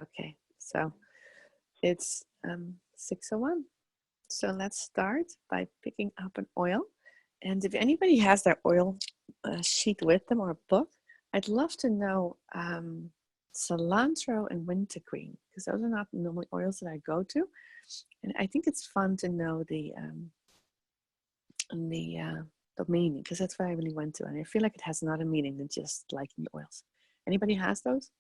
Okay, so it's 6:01. So let's start by picking up an oil. And if anybody has their oil sheet with them or a book, I'd love to know cilantro and wintergreen, because those are not normally oils that I go to. And I think it's fun to know the meaning, because that's what I really went to. And I feel like it has another meaning than just liking the oils. Anybody has those?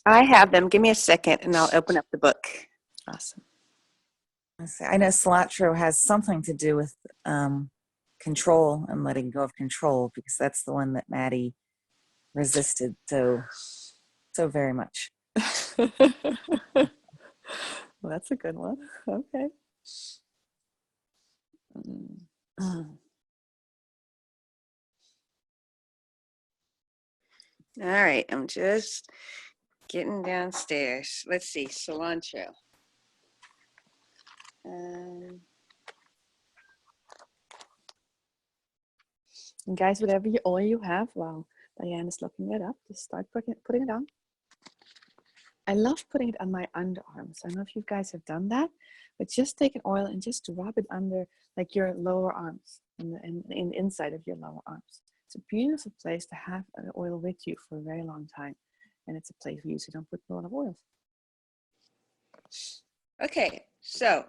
I have them. Give me a second and I'll open up the book. Awesome. I know cilantro has something to do with control and letting go of control, because that's the one that Maddie resisted so very much. Well, that's a good one. Okay. All right, I'm just getting downstairs. Let's see, cilantro. And guys, whatever oil you have, while Diane is looking it up, just start putting it on. I love putting it on my underarms. I don't know if you guys have done that, but just take an oil and just rub it under like your lower arms and in the inside of your lower arms. It's a beautiful place to have an oil with you for a very long time. And it's a place where you usually don't put a lot of oils. Okay, so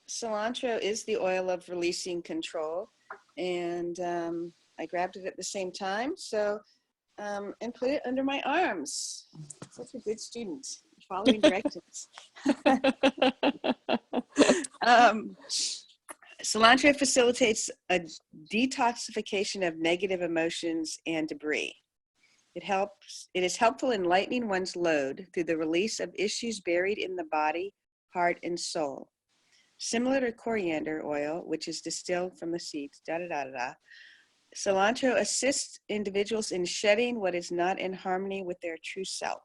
cilantro is the oil of releasing control, and I grabbed it at the same time, so and put it under my arms. Such a good student, following directions. Cilantro facilitates a detoxification of negative emotions and debris. It is helpful in lightening one's load through the release of issues buried in the body, heart, and soul. Similar to coriander oil, which is distilled from the seeds, cilantro assists individuals in shedding what is not in harmony with their true self.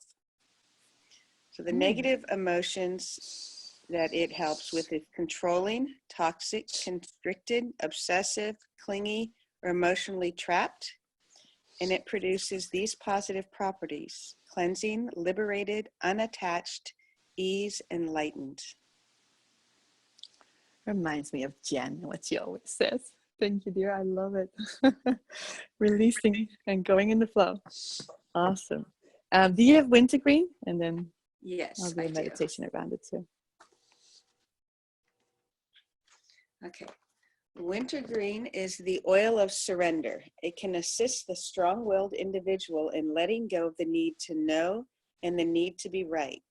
So the negative emotions that it helps with is controlling, toxic, constricted, obsessive, clingy, or emotionally trapped. And it produces these positive properties: cleansing, liberated, unattached, ease, enlightened. Reminds me of Jen, what she always says. Thank you, dear. I love it. Releasing and going in the flow. Awesome. Do you have wintergreen? And then Yes, I'll do a meditation around it too. Okay. Wintergreen is the oil of surrender. It can assist the strong-willed individual in letting go of the need to know and the need to be right.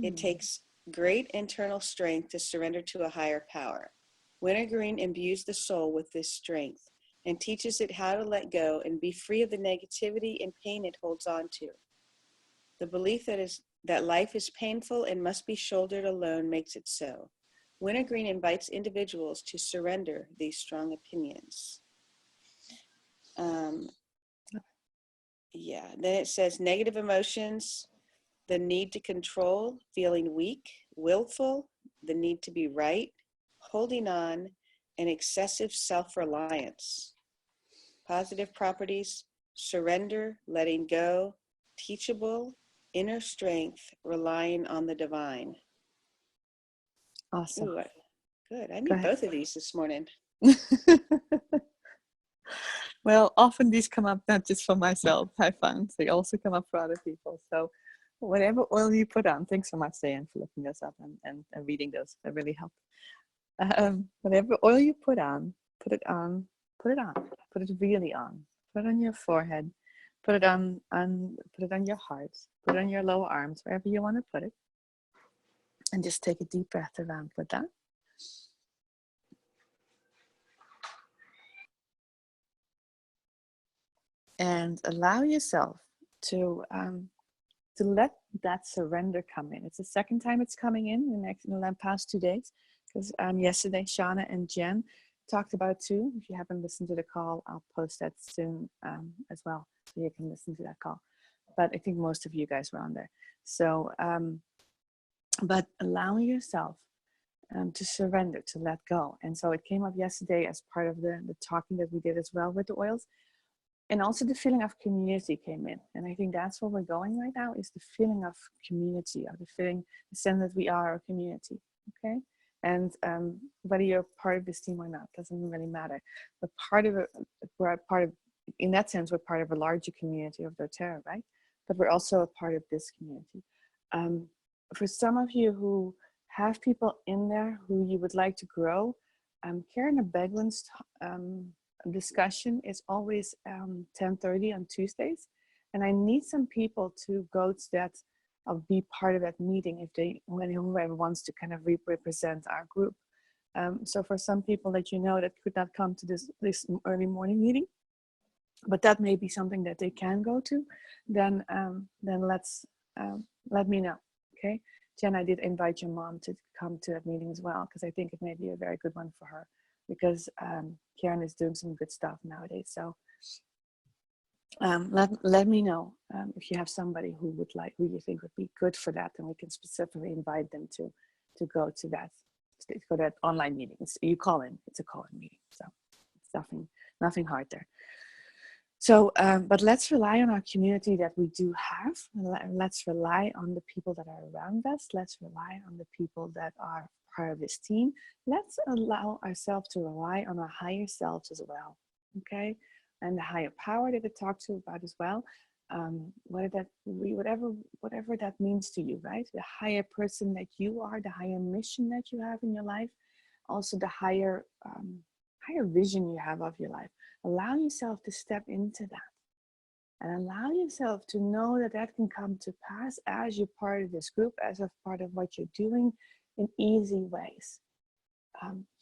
It takes great internal strength to surrender to a higher power. Wintergreen imbues the soul with this strength and teaches it how to let go and be free of the negativity and pain it holds on to. The belief that life is painful and must be shouldered alone makes it so. Wintergreen invites individuals to surrender these strong opinions. Then it says negative emotions, the need to control, feeling weak, willful, the need to be right, holding on, and excessive self-reliance. Positive properties: surrender, letting go, teachable, inner strength, relying on the divine. Awesome. Ooh, good. I need both of these this morning. Well, often these come up not just for myself, I found. They also come up for other people. So whatever oil you put on, thanks so much, Diane, for looking those up and reading those. That really helped. Whatever oil you put on, put it on. Put it really on. Put it on your forehead. Put it on your heart. Put it on your lower arms, wherever you want to put it. And just take a deep breath around with that. And allow yourself to let that surrender come in. It's the second time it's coming in the past 2 days, because yesterday Shauna and Jen talked about it too. If you haven't listened to the call, I'll post that soon as well, so you can listen to that call. But I think most of you guys were on there. So, but allowing yourself to surrender, to let go. And so it came up yesterday as part of the talking that we did as well with the oils. and also the feeling of community came in. And I think that's where we're going right now, is the feeling of community, or the sense that we are a community. Okay. And whether you're part of this team or not, doesn't really matter. But we're part of, in that sense, we're part of a larger community of doTERRA, right? But we're also a part of this community. For some of you who have people in there who you would like to grow, Karen Beglin's discussion is always 10:30 on Tuesdays, and I need some people to go to that, or be part of that meeting when whoever wants to kind of represent our group. So for some people that you know that could not come to this early morning meeting, but that may be something that they can go to, then let me know. Okay, Jen, I did invite your mom to come to that meeting as well, because I think it may be a very good one for her, because Karen is doing some good stuff nowadays. So let me know if you have somebody who you think would be good for that, and we can specifically invite them to go to that online meeting. You call in, it's a call-in meeting, so it's nothing hard there. So, but let's rely on our community that we do have. Let's rely on the people that are around us. Let's rely on the people that are part of this team. Let's allow ourselves to rely on our higher selves as well, okay? And the higher power that I talked to about as well. Whatever that means to you, right? The higher person that you are, the higher mission that you have in your life, also the higher vision you have of your life. Allow yourself to step into that, and allow yourself to know that that can come to pass as you're part of this group, as a part of what you're doing, in easy ways.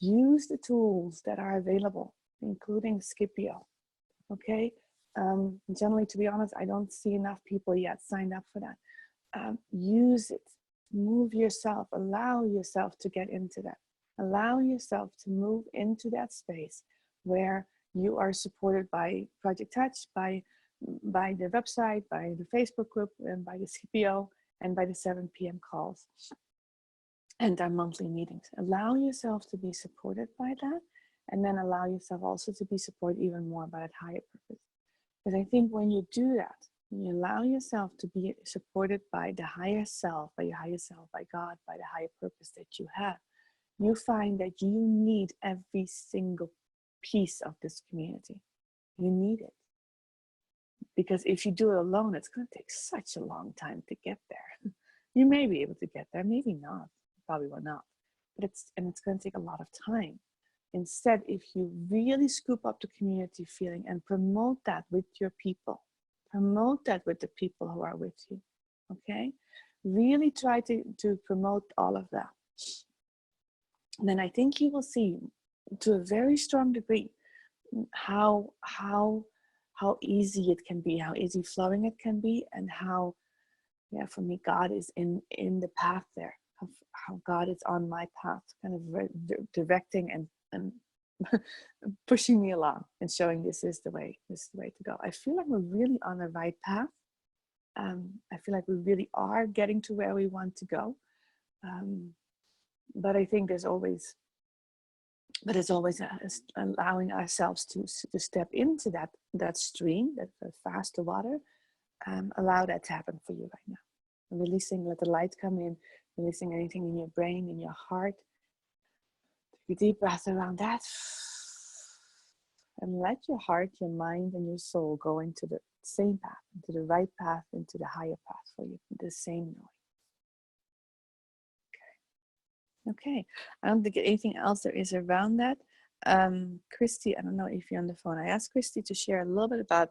Use the tools that are available, including Scipio. Okay. Generally, to be honest, I don't see enough people yet signed up for that. Use it. Move yourself. Allow yourself to get into that. Allow yourself to move into that space where you are supported by Project Touch, by the website, by the Facebook group, and by the Scipio, and by the 7 p.m. calls and our monthly meetings. Allow yourself to be supported by that, and then allow yourself also to be supported even more by that higher purpose. Because I think when you do that, when you allow yourself to be supported by the higher self, by your higher self, by God, by the higher purpose that you have, you find that you need every single piece of this community. You need it. Because if you do it alone, it's going to take such a long time to get there. You may be able to get there, maybe not. Probably will not. But it's going to take a lot of time. Instead, if you really scoop up the community feeling and promote that with your people, promote that with the people who are with you, okay? Really try to promote all of that. And then I think you will see, to a very strong degree, how easy it can be, how easy flowing it can be, and how, yeah, for me, God is in the path there, how God is on my path, kind of directing and pushing me along and showing this is the way to go. I feel like we're really on the right path. I feel like we really are getting to where we want to go. But I think there's always allowing ourselves to step into that stream, that faster water. Allow that to happen for you right now. Releasing, let the light come in, releasing anything in your brain, in your heart. Take a deep breath around that. And let your heart, your mind, and your soul go into the same path, into the right path, into the higher path for you, the same knowing. Okay, I don't think anything else there is around that. Christy, I don't know if you're on the phone. I asked Christy to share a little bit about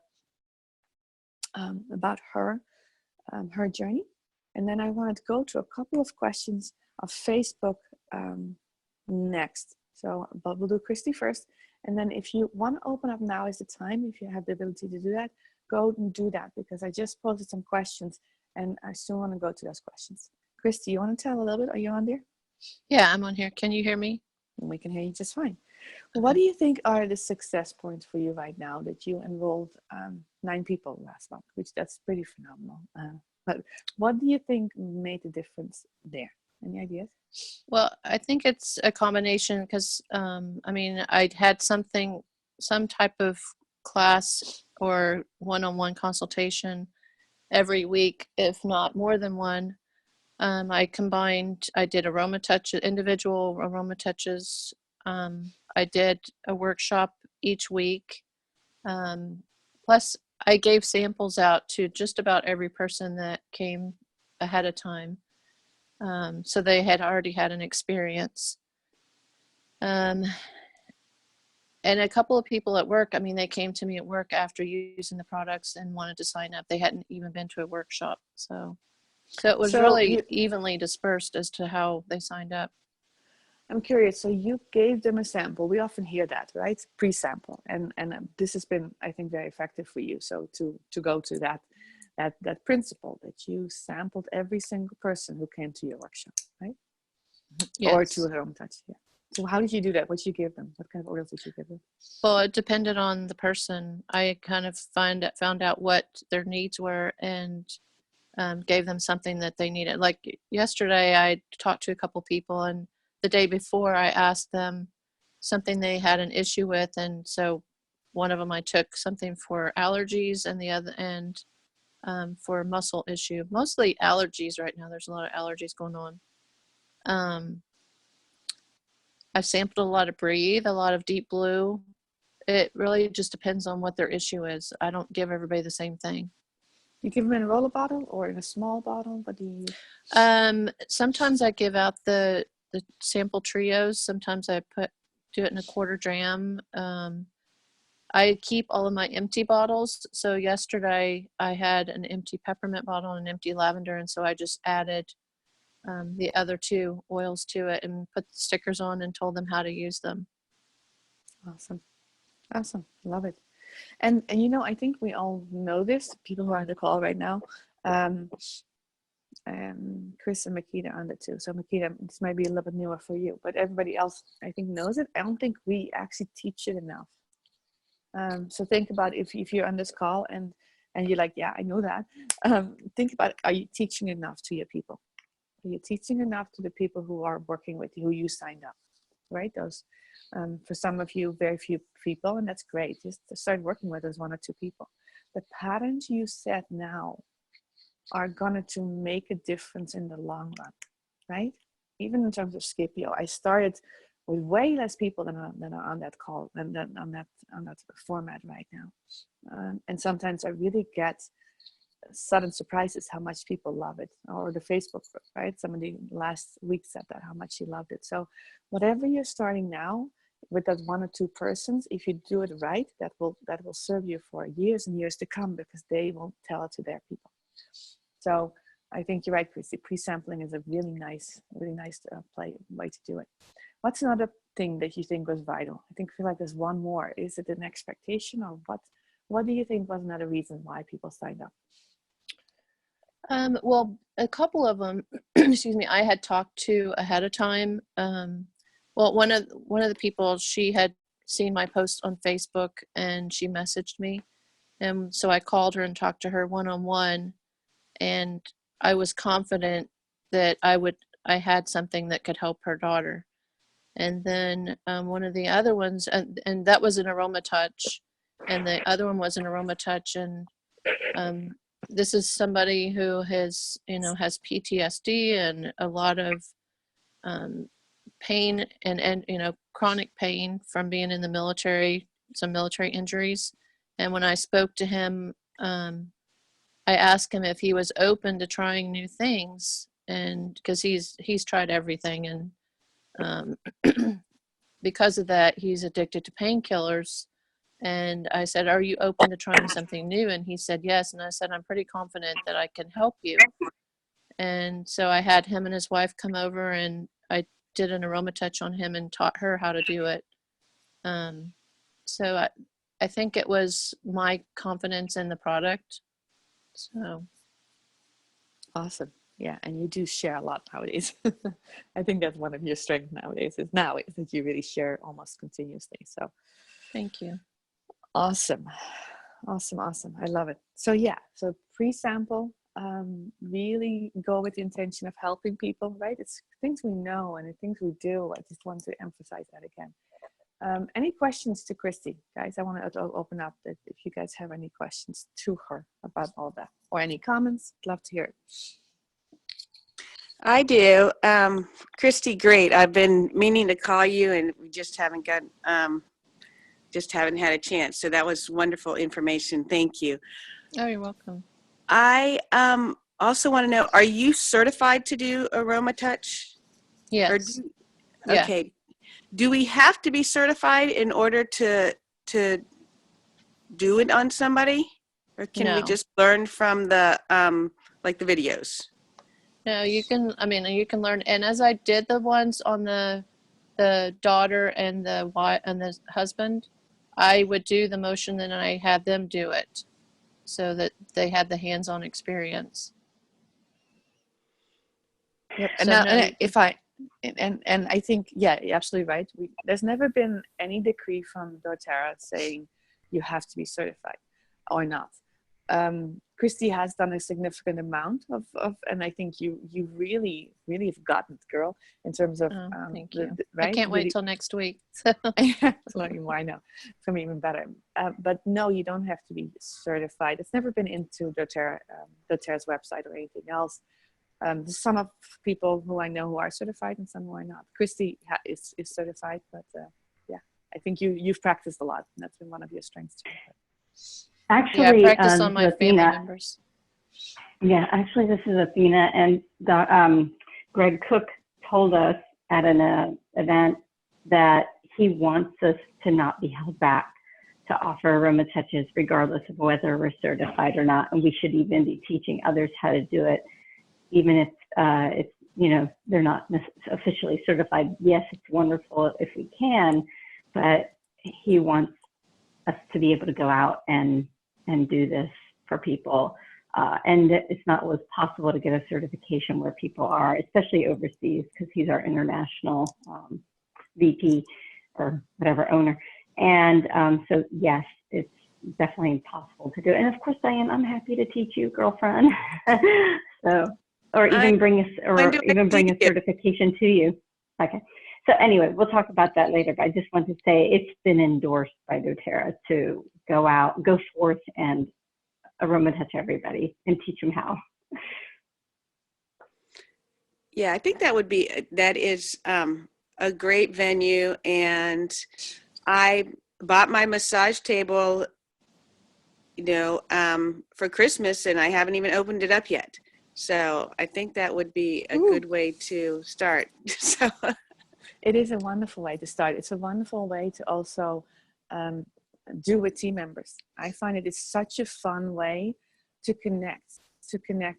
her journey, and then I wanted to go to a couple of questions of Facebook next. So, but we'll do Christy first, and then if you want to open up, now is the time. If you have the ability to do that, go and do that, because I just posted some questions, and I still want to go to those questions. Christy, you want to tell a little bit? Are you on there? Yeah, I'm on here. Can you hear me? We can hear you just fine. What do you think are the success points for you right now that you enrolled 9 people last month, which that's pretty phenomenal. But what do you think made the difference there? Any ideas? Well, I think it's a combination because, I mean, I'd had some type of class or one-on-one consultation every week, if not more than one. I did aroma touch, individual aroma touches. I did a workshop each week. Plus, I gave samples out to just about every person that came ahead of time. So they had already had an experience. And a couple of people at work, I mean, they came to me at work after using the products and wanted to sign up. They hadn't even been to a workshop. So it was So really evenly dispersed as to how they signed up. I'm curious. So you gave them a sample. We often hear that, right? Pre-sample, and this has been, I think, very effective for you. So to go to that principle that you sampled every single person who came to your workshop, right? Yes. Or to a home touch. Yeah. So how did you do that? What did you give them? What kind of oils did you give them? Well, it depended on the person. I kind of found out what their needs were and gave them something that they needed. Like yesterday, I talked to a couple people, and the day before, I asked them something they had an issue with, and so one of them I took something for allergies, and the other for muscle issue. Mostly allergies right now. There's a lot of allergies going on. I've sampled a lot of Breathe, a lot of Deep Blue. It really just depends on what their issue is. I don't give everybody the same thing. You give them in a roller bottle or in a small bottle? What do you? Sometimes I give out the sample trios. Sometimes I do it in a quarter dram. I keep all of my empty bottles. So yesterday I had an empty peppermint bottle and an empty lavender, and so I just added the other two oils to it and put the stickers on and told them how to use them. Awesome. Love it. And you know, I think we all know this, people who are on the call right now. Chris and Makita on the too. So Makita, this might be a little bit newer for you, but everybody else I think knows it. I don't think we actually teach it enough. So think about if you're on this call and you're like, yeah, I know that. Think about, are you teaching enough to your people? Are you teaching enough to the people who are working with you, who you signed up, right? Those, for some of you, very few people, and that's great. Just to start working with those 1 or 2 people. The patterns you set now are going to make a difference in the long run, right? Even in terms of Scipio, I started with way less people than are on that call and then on that format right now. And sometimes I really get sudden surprises how much people love it, or the Facebook group, right? Somebody last week said that, how much she loved it. So whatever you're starting now with that 1 or 2 persons, if you do it right, that will serve you for years and years to come, because they will tell it to their people. So I think you're right, Christy. Pre-sampling is a really nice way to do it. What's another thing that you think was vital? I feel like there's one more. Is it an expectation, or what do you think was another reason why people signed up? Well, a couple of them, excuse me, I had talked to ahead of time. Well, one of the people, she had seen my post on Facebook and she messaged me. And so I called her and talked to her one-on-one, and I was confident that I had something that could help her daughter. And then one of the other ones, and that was an aroma touch, and the other one was an aroma touch, and this is somebody who has PTSD and a lot of pain and chronic pain from being in the military, some military injuries. And when I spoke to him, I asked him if he was open to trying new things, and because he's tried everything, and because of that, he's addicted to painkillers. And I said, are you open to trying something new? And he said, yes. And I said, I'm pretty confident that I can help you. And so I had him and his wife come over, and I did an aroma touch on him and taught her how to do it. So I think it was my confidence in the product. So. Awesome. Yeah, and you do share a lot nowadays. I think that's one of your strengths nowadays is that you really share almost continuously. So Thank you. Awesome. I love it. So yeah, so pre-sample, really go with the intention of helping people, right? It's things we know and the things we do. I just want to emphasize that again. Any questions to Christy, guys? I want to open up that if you guys have any questions to her about all that, or any comments, I'd love to hear it. I do. Christy, great. I've been meaning to call you, and we just haven't had a chance. So that was wonderful information. Thank you. Oh, you're welcome. I also want to know, are you certified to do Aroma Touch? Yes. Yeah. Okay. Do we have to be certified in order to do it on somebody? Or can we No. just learn from the like the videos? No, you can, I mean, you can learn. And as I did the ones on the daughter and the wife and the husband, I would do the motion and I had them do it so that they had the hands-on experience. Yep. So And now, no, and you can- if I, and I think, yeah, you're absolutely right. There's never been any decree from doTERRA saying you have to be certified or not. Christy has done a significant amount of and I think you really have gotten it, girl, in terms of Oh, thank the- you. the- I right? can't wait Really- till next week. well, I know, for me even better. But no, you don't have to be certified. It's never been into doTERRA's website or anything else. There's some of people who I know who are certified and some who are not. Christy is certified, but yeah, I think you've practiced a lot, and that's been one of your strengths too. Actually, Yeah, I practice on this my is family Athena. members. Yeah, actually, this is Athena, and Greg Cook told us at an event that he wants us to not be held back to offer aroma touches, regardless of whether we're certified or not, and we should even be teaching others how to do it, even if it's they're not officially certified. Yes, it's wonderful if we can, but he wants us to be able to go out and do this for people. And it's not always possible to get a certification where people are, especially overseas, because he's our international VP or whatever owner. And so, yes, it's definitely possible to do it. And of course, Diane, I'm happy to teach you, girlfriend. So, or even bring a certification to you. Okay. So anyway, we'll talk about that later, but I just want to say it's been endorsed by doTERRA to go forth and aroma touch everybody and teach them how. Yeah, I think that is a great venue, and I bought my massage table, for Christmas, and I haven't even opened it up yet. So I think that would be a good way to start. So. It is a wonderful way to start. It's a wonderful way to also do with team members. I find it is such a fun way to connect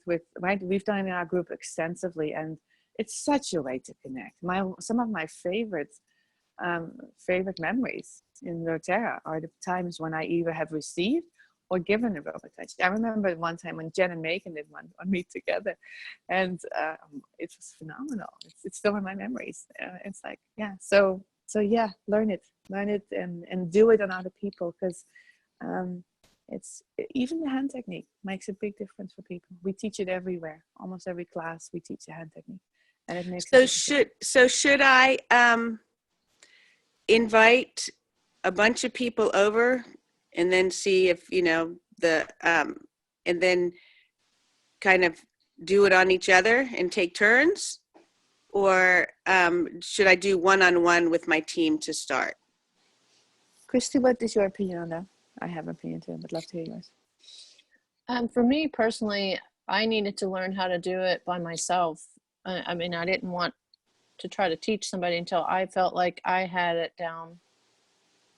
with, right? We've done it in our group extensively, and it's such a way to connect. Some of my favorite memories in doTERRA are the times when I either have received or given a aroma touch. I remember one time when Jen and Megan did one on me together, and it was phenomenal. It's still in my memories. It's like, yeah, so yeah, learn it and do it on other people, because it's even the hand technique makes a big difference for people. We teach it everywhere. Almost every class we teach the hand technique, and it makes should I invite a bunch of people over and then see if and then kind of do it on each other and take turns, or should I do one-on-one with my team to start? Christy, what is your opinion on that? I have an opinion too, but love to hear yours. For me personally, I needed to learn how to do it by myself. I mean, I didn't want to try to teach somebody until I felt like I had it down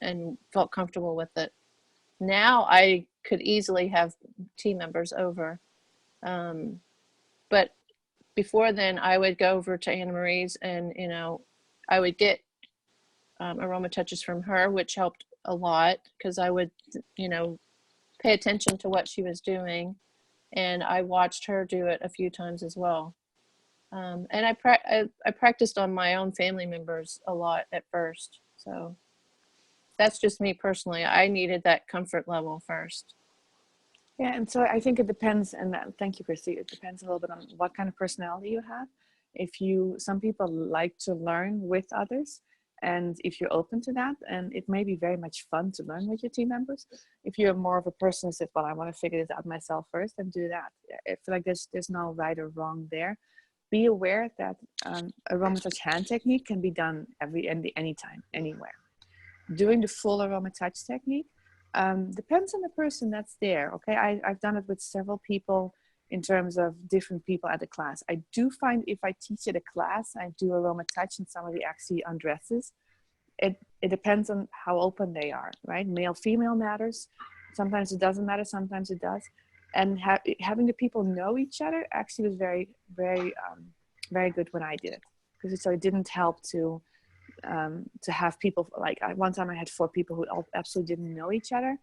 and felt comfortable with it. Now I could easily have team members over. But before then, I would go over to Anna Marie's and, I would get aroma touches from her, which helped a lot because I would, pay attention to what she was doing. And I watched her do it a few times as well. And I practiced on my own family members a lot at first. So that's just me personally. I needed that comfort level first. Yeah, and so I think it depends, and thank you, Christy. It depends a little bit on what kind of personality you have. Some people like to learn with others, And if you're open to that, and it may be very much fun to learn with your team members. If you're more of a person who says, well, I want to figure this out myself first, and do that. I feel like there's no right or wrong there. Be aware that aroma touch hand technique can be done anytime, anywhere. Doing the full aroma touch technique depends on the person that's there. Okay, I've done it with several people in terms of different people at the class. I do find if I teach at a class, I do aroma touch and somebody actually undresses. It depends on how open they are, right? Male, female matters. Sometimes it doesn't matter, sometimes it does. And having the people know each other actually was very, very, very good when I did it. Because so it didn't help to have people, like one time I had 4 people who absolutely didn't know each other.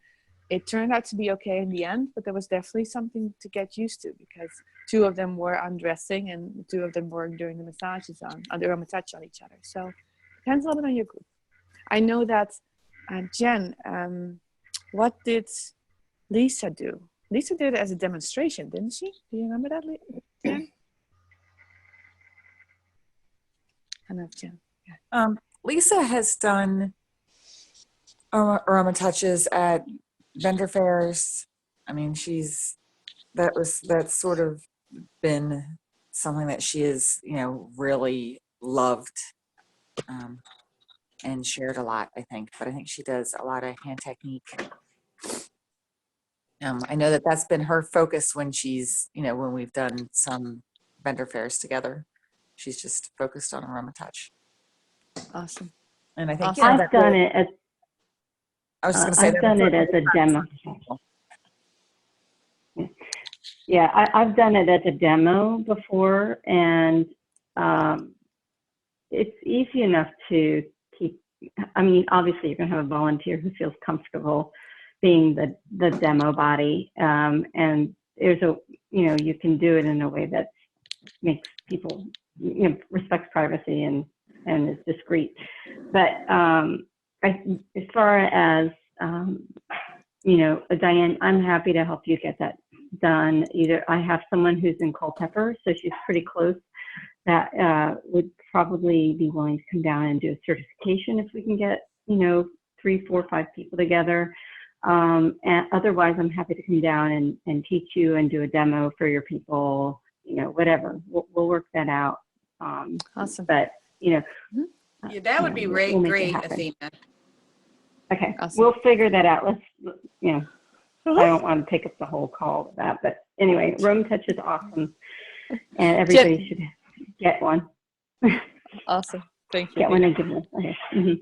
It turned out to be okay in the end, but there was definitely something to get used to because 2 of them were undressing and 2 of them were doing the massages on the aroma touch on each other. So depends a little bit on your group. I know that Jen, what did Lisa do? Lisa did it as a demonstration, didn't she? Do you remember that, Jen? I know Jen. Yeah. Lisa has done aroma touches at vendor fairs. I mean, that's sort of been something that she has, really loved and shared a lot, I think. But I think she does a lot of hand technique. I know that that's been her focus when she's, when we've done some vendor fairs together. She's just focused on aroma touch. Awesome. And I think I've done it as I was just going to say I've done it as a demo. Yeah, I've done it as a demo before, and it's easy enough to keep. I mean, obviously, you're going to have a volunteer who feels comfortable being the demo body, and there's you can do it in a way that makes people, respects privacy and is discreet. But as far as Diane, I'm happy to help you get that done. Either I have someone who's in Culpeper, so she's pretty close, that would probably be willing to come down and do a certification if we can get 3, 4, 5 people together. And otherwise, I'm happy to come down and teach you and do a demo for your people. Whatever. We'll work that out. Awesome. But Yeah, that would be we'll make it great, happen. Athena. Okay, Awesome. we'll figure that out. Let's, I don't want to take up the whole call with that, but anyway, Aroma Touch is awesome, and everybody should get one. Awesome. Thank you. Get one and give one. Okay. Mm-hmm.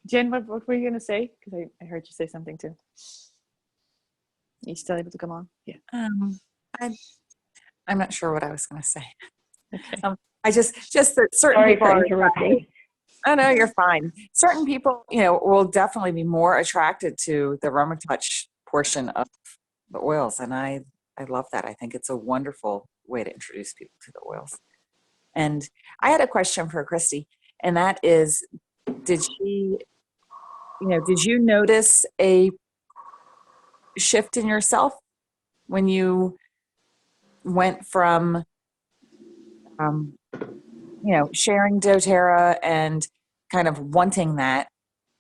Jen, what were you going to say? Because I heard you say something too. Are you still able to come on? Yeah. I'm not sure what I was going to say. Okay. I just that certain Sorry people for are interrupting. Oh no, you're fine. Certain people, will definitely be more attracted to the aroma touch portion of the oils, and I love that. I think it's a wonderful way to introduce people to the oils. And I had a question for Christy, and that is, did you notice a shift in yourself when you went from sharing doTERRA and kind of wanting that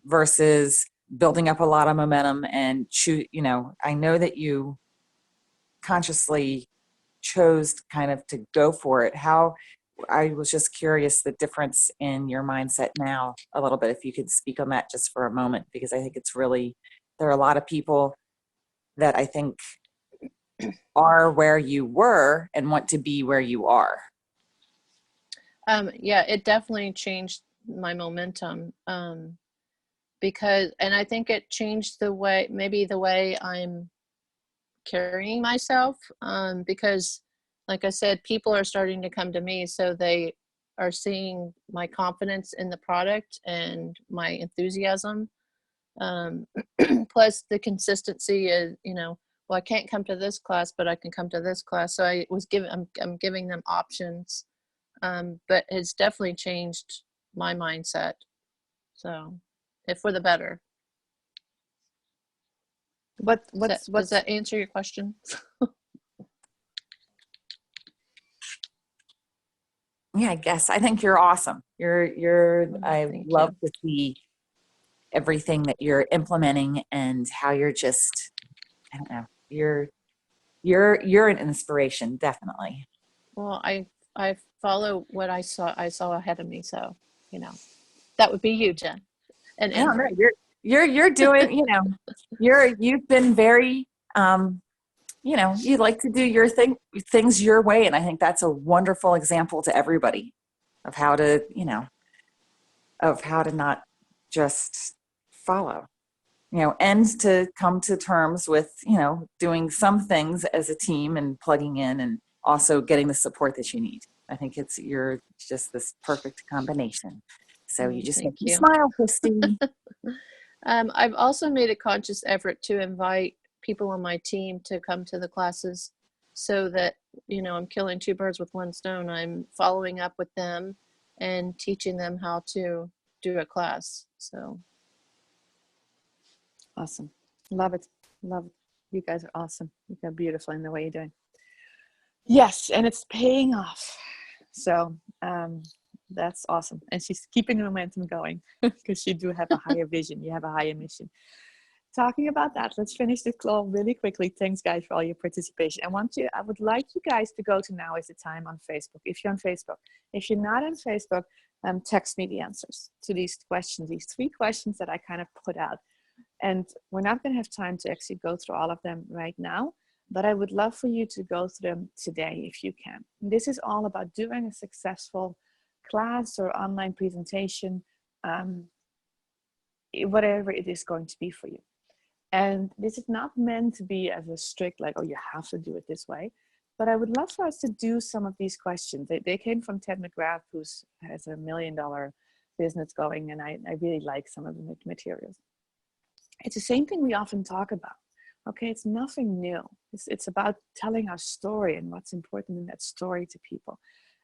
versus building up a lot of momentum and I know that you consciously chose kind of to go for it. I was just curious the difference in your mindset now a little bit, if you could speak on that just for a moment, because I think there are a lot of people that I think are where you were and want to be where you are. Yeah, it definitely changed my momentum because, and I think it changed the way I'm carrying myself because, like I said, people are starting to come to me, so they are seeing my confidence in the product and my enthusiasm. Plus the consistency is, well, I can't come to this class, but I can come to this class. So I'm giving them options. But it's definitely changed my mindset. So, if for the better. Does that answer your question? yeah, I guess I think you're awesome. I Thank love you. to see everything that you're implementing and how you're just, I don't know, you're an inspiration, definitely. Well, I follow what I saw ahead of me. So, you know, that would be you, Jen, and I don't know. Ingrid. You're doing, you've been very, you like to do your things your way. And I think that's a wonderful example to everybody of how to, of how to not just follow, and to come to terms with, doing some things as a team and plugging in and also getting the support that you need. I think you're just this perfect combination. So you just make Thank me you. smile, Christy. I've also made a conscious effort to invite people on my team to come to the classes so that, I'm killing two birds with one stone. I'm following up with them and teaching them how to do a class. So, Awesome. Love it. Love it. You guys are awesome. You got beautiful in the way you're doing. Yes, and it's paying off. So that's awesome. And she's keeping the momentum going because you do have a higher vision. You have a higher mission. Talking about that, let's finish the call really quickly. Thanks, guys, for all your participation. I would like you guys to go to Now Is the Time on Facebook, if you're on Facebook. If you're not on Facebook, text me the answers to these questions, these 3 questions that I kind of put out. And we're not going to have time to actually go through all of them right now, but I would love for you to go through them today if you can. And this is all about doing a successful class or online presentation, whatever it is going to be for you. And this is not meant to be as a strict, like, oh, you have to do it this way. But I would love for us to do some of these questions. They came from Ted McGrath, who has $1 million business going, and I really like some of the materials. It's the same thing we often talk about. Okay, it's nothing new. It's about telling our story and what's important in that story to people.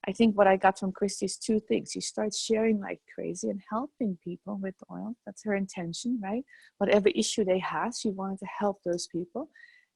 I think what I got from Christy is 2 things. She starts sharing like crazy and helping people with oil. That's her intention, right? Whatever issue they have, she wanted to help those people.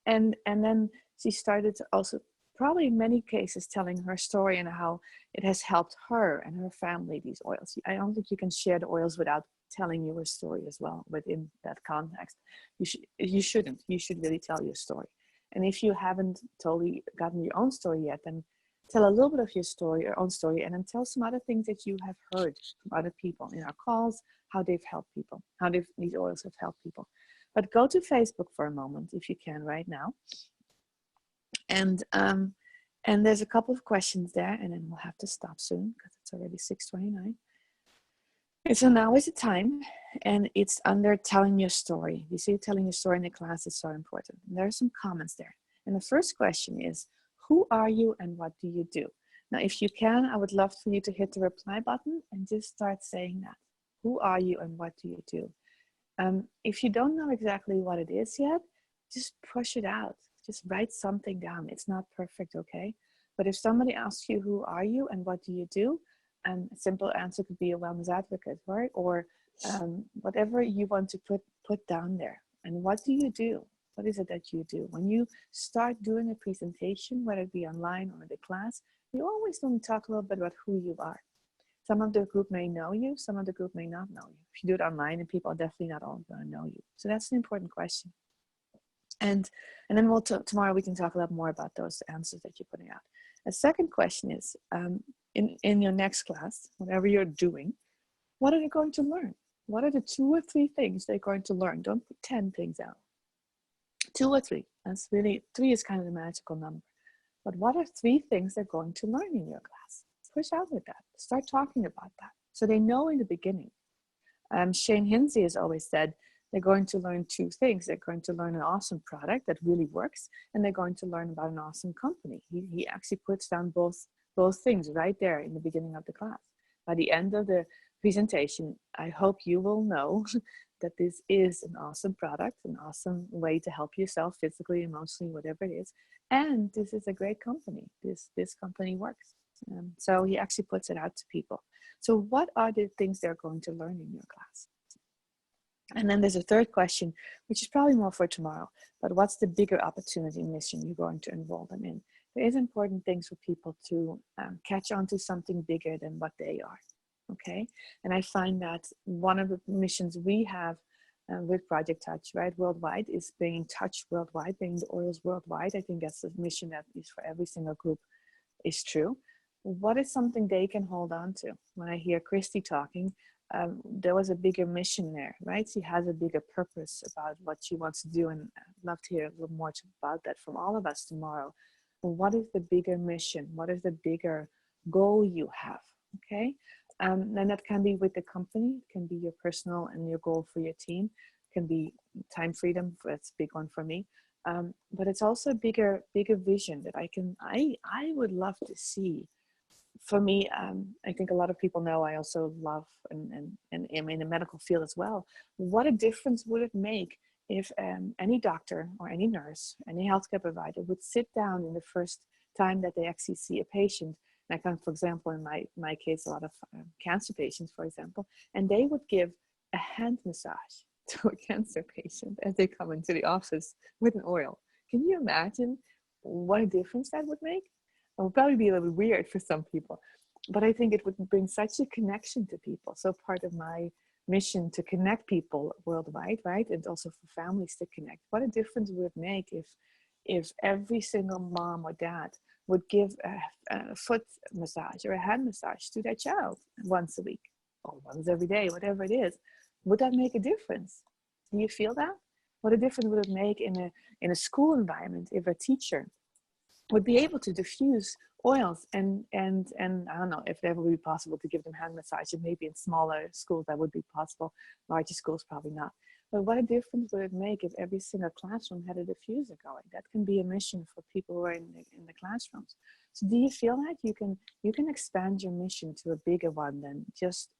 And then she started to also, probably in many cases, telling her story and how it has helped her and her family, these oils. I don't think you can share the oils without telling your story as well within that context. You shouldn't. You should really tell your story. And if you haven't totally gotten your own story yet, then tell a little bit of your own story, and then tell some other things that you have heard from other people in our calls, how they've helped people, how these oils have helped people. But go to Facebook for a moment, if you can right now. And there's a couple of questions there, and then we'll have to stop soon because it's already 6:29. And so now is the time, and it's under telling your story. You see, telling your story in the class is so important. And there are some comments there. And the first question is, who are you and what do you do? Now, if you can, I would love for you to hit the reply button and just start saying that. Who are you and what do you do? If you don't know exactly what it is yet, just push it out. Just write something down. It's not perfect, okay? But if somebody asks you, who are you and what do you do? A simple answer could be a wellness advocate, right? Or whatever you want to put down there. And what do you do? What is it that you do? When you start doing a presentation, whether it be online or in the class, you always want to talk a little bit about who you are. Some of the group may know you, some of the group may not know you. If you do it online, and people are definitely not all going to know you. So that's an important question. And then tomorrow we can talk a lot more about those answers that you're putting out. A second question is, in your next class, whatever you're doing, what are they going to learn? What are the 2 or 3 things they're going to learn? Don't put 10 things out. 2 or 3. That's really, 3 is kind of the magical number. But what are 3 things they're going to learn in your class? Push out with that. Start talking about that. So they know in the beginning. Shane Hinsey has always said, they're going to learn 2 things. They're going to learn an awesome product that really works, and they're going to learn about an awesome company. He actually puts down both things right there in the beginning of the class. By the end of the presentation, I hope you will know that this is an awesome product, an awesome way to help yourself physically, emotionally, whatever it is. And this is a great company. This company works. So he actually puts it out to people. So what are the things they're going to learn in your class? And then there's a third question, which is probably more for tomorrow, but what's the bigger opportunity mission you're going to involve them in? It is important things for people to catch on to something bigger than what they are. Okay, and I find that one of the missions we have with Project Touch, right, worldwide, is bringing touch worldwide, bringing the oils worldwide. I think that's a mission that is for every single group is true. What is something they can hold on to? When I hear Christy talking, there was a bigger mission there, right? She has a bigger purpose about what she wants to do, and I'd love to hear a little more about that from all of us tomorrow. What is the bigger mission? What is the bigger goal you have? Okay, and that can be with the company, it can be your personal and your goal for your team, it can be time freedom. That's a big one for me. But it's also a bigger vision that I would love to see. For me, I think a lot of people know I also love and am in the medical field as well. What a difference would it make if any doctor or any nurse, any healthcare provider would sit down in the first time that they actually see a patient. And I can, for example, in my case, a lot of cancer patients, for example, and they would give a hand massage to a cancer patient as they come into the office with an oil. Can you imagine what a difference that would make? It would probably be a little weird for some people, but I think it would bring such a connection to people. So part of my mission to connect people worldwide, right? And also for families to connect. What a difference would it make if every single mom or dad would give a foot massage or a hand massage to their child once a week or once every day, whatever it is. Would that make a difference? Do you feel that? What a difference would it make in a school environment if a teacher would be able to diffuse oils and I don't know if that would be possible to give them hand massage, and maybe in smaller schools that would be possible, larger schools probably not. But what a difference would it make if every single classroom had a diffuser going? That can be a mission for people who are in the classrooms. So do you feel that you can expand your mission to a bigger one than just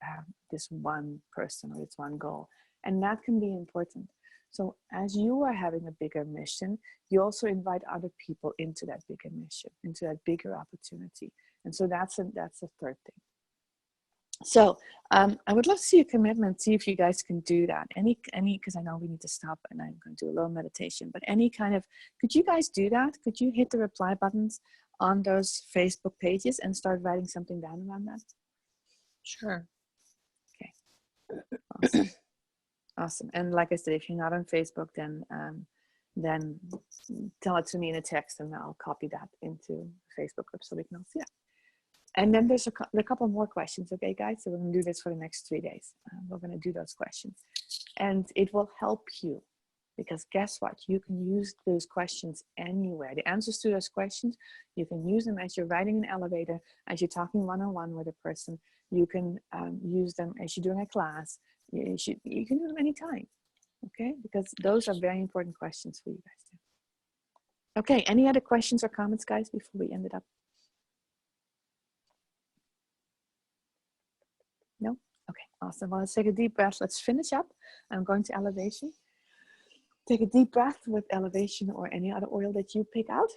this one person or this one goal? And that can be important. So as you are having a bigger mission, you also invite other people into that bigger mission, into that bigger opportunity. And so that's a third thing. So I would love to see a commitment, see if you guys can do that. Any, because I know we need to stop and I'm going to do a little meditation, but any kind of, could you guys do that? Could you hit the reply buttons on those Facebook pages and start writing something down around that? Sure. Okay. Awesome. Awesome. And like I said, if you're not on Facebook, then tell it to me in a text and I'll copy that into the Facebook group so we can all see it. And then there's a couple more questions, okay, guys? So we're going to do this for the next 3 days. We're going to do those questions. And it will help you because guess what? You can use those questions anywhere. The answers to those questions, you can use them as you're riding an elevator, as you're talking one-on-one with a person. You can use them as you're doing a class. You can do them anytime, okay? Because those are very important questions for you guys too. Okay, any other questions or comments, guys, before we end it up? No? Okay, awesome. Well, let's take a deep breath. Let's finish up. I'm going to elevation. Take a deep breath with elevation or any other oil that you pick out.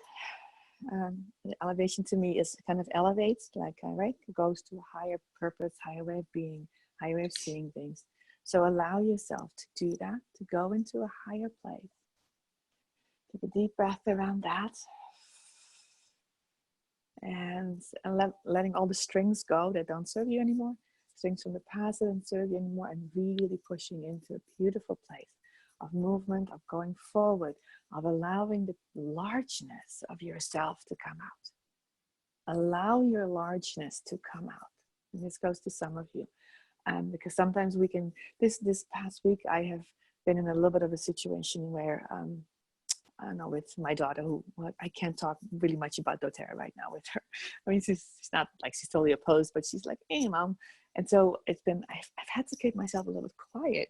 The elevation to me is kind of elevates, like, right? It goes to a higher purpose, higher way of being, higher way of seeing things. So allow yourself to do that, to go into a higher place. Take a deep breath around that. And letting all the strings go that don't serve you anymore. Strings from the past that don't serve you anymore, and really pushing into a beautiful place of movement, of going forward, of allowing the largeness of yourself to come out. Allow your largeness to come out. And this goes to some of you. Because sometimes we can, this past week, I have been in a little bit of a situation where, I don't know, with my daughter, who I can't talk really much about doTERRA right now with her. I mean, she's not like she's totally opposed, but she's like, hey, mom. And so it's been, I've had to keep myself a little bit quiet.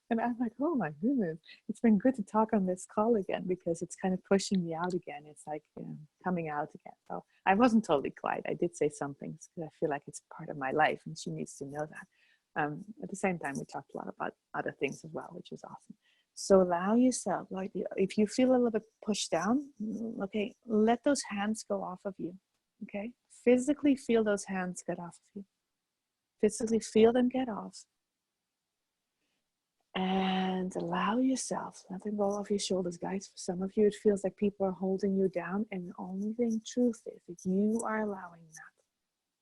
And I'm like, oh my goodness, it's been good to talk on this call again because it's kind of pushing me out again. It's like, you know, coming out again. So I wasn't totally quiet. I did say some things because I feel like it's part of my life and she needs to know that. At the same time, we talked a lot about other things as well, which was awesome. So allow yourself, like if you feel a little bit pushed down, okay, let those hands go off of you, okay? Physically feel those hands get off of you. Physically feel them get off. And allow yourself, nothing go off your shoulders, guys. For some of you, it feels like people are holding you down. And the only thing, truth is that you are allowing that.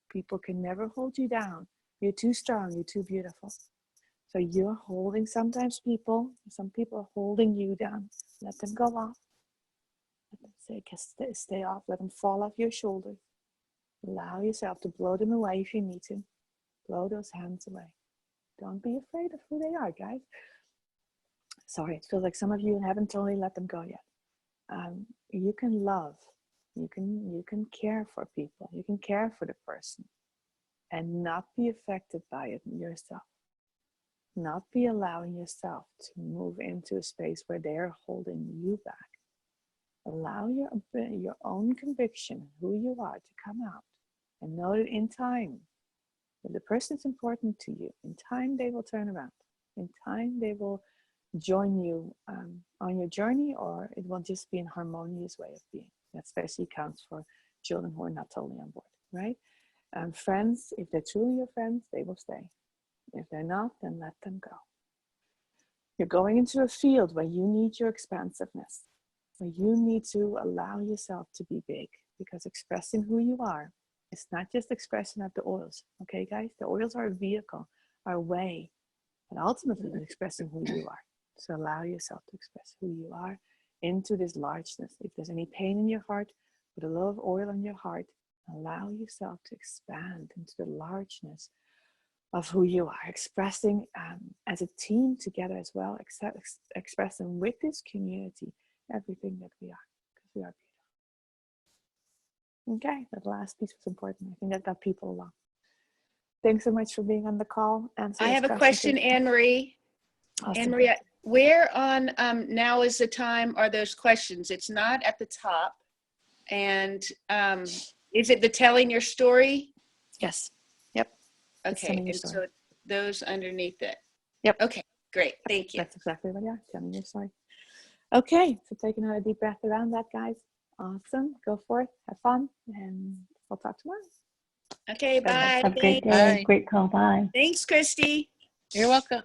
People can never hold you down. You're too strong. You're too beautiful. So you're holding, sometimes some people are holding you down. Let them go off. Let them stay off. Let them fall off your shoulders. Allow yourself to blow them away if you need to. Blow those hands away. Don't be afraid of who they are, guys. Sorry, it feels like some of you haven't totally let them go yet. You can love. You can care for people. You can care for the person and not be affected by it yourself. Not be allowing yourself to move into a space where they're holding you back. Allow your own conviction, who you are, to come out. And know that in time, if the person is important to you, in time they will turn around. In time they will join you on your journey, or it will just be an harmonious way of being. That especially counts for children who are not totally on board, right? Friends, if they're truly your friends, they will stay. If they're not, then let them go. You're going into a field where you need your expansiveness, where you need to allow yourself to be big, because expressing who you are, it's not just expression of the oils, okay, guys? The oils are a vehicle, are a way, but ultimately it's expressing who you are. So allow yourself to express who you are into this largeness. If there's any pain in your heart, put a little oil on your heart. Allow yourself to expand into the largeness of who you are, expressing as a team together as well, expressing with this community everything that we are, because we are beautiful. Okay, that last piece was important. I think that got people along. Thanks so much for being on the call. I have a question, Anne Marie. Awesome. Anne Marie, where on Now Is the Time are those questions? It's not at the top. And is it the telling your story? Yes. Yep. Okay, and so those underneath it. Yep. Okay, great. Thank you. That's exactly what you are, telling your story. Okay, so taking another deep breath around that, guys. Awesome. Go forth, have fun, and we'll talk tomorrow. Okay, bye. Have a great day. Bye. Great call. Bye. Thanks, Christy. You're welcome.